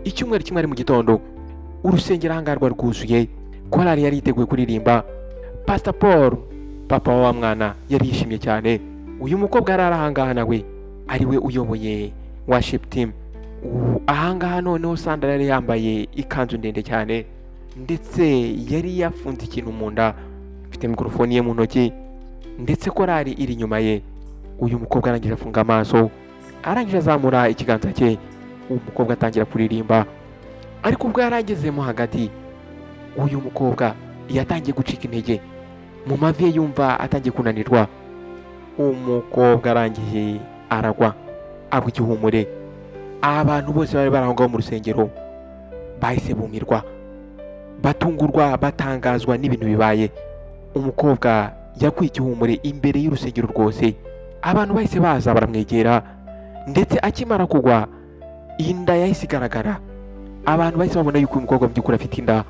icyumweru kimwe ari mu gitondo urusengero ahangarwa rwuzuye, korali yari yiteguye kuririmba. Pastor Paul papa wa mwana yari yishimye cyane. Uyu mukobwa yari ahangaha nawe ari we uyoboye worship team. Ahangaha noneho Sandra yari yambaye ikanzu ndende cyane ndetse yari yafunze ikintu mu nda, afite mikrofoni ye mu ntoki ndetse korali iri inyuma ye. Uyu mukobwa arangije afunga amaso, arangije azamura ikiganza cye, umukobwa atangira kuririmba. Ariko ubwo yaragezemo hagati, uyu mukobwa yatangiye gucika intege, mu mavi ye yumva atangiye kunanirwa. Umukobwa arangije aragwa, agwa igihumure. Abantu bose bari barangwa mu rusengero bahise bumirwa, batungurwa, batangazwa n'ibintu bibaye. Umukobwa yakuye igihumure imbere y'urusengero rwose. Abantu bahise baza baramwegera ndetse akimara kugwa inda yahise igaragara. Abantu bahise babona yuko uyu mukobwa mu by'ukuri afite inda.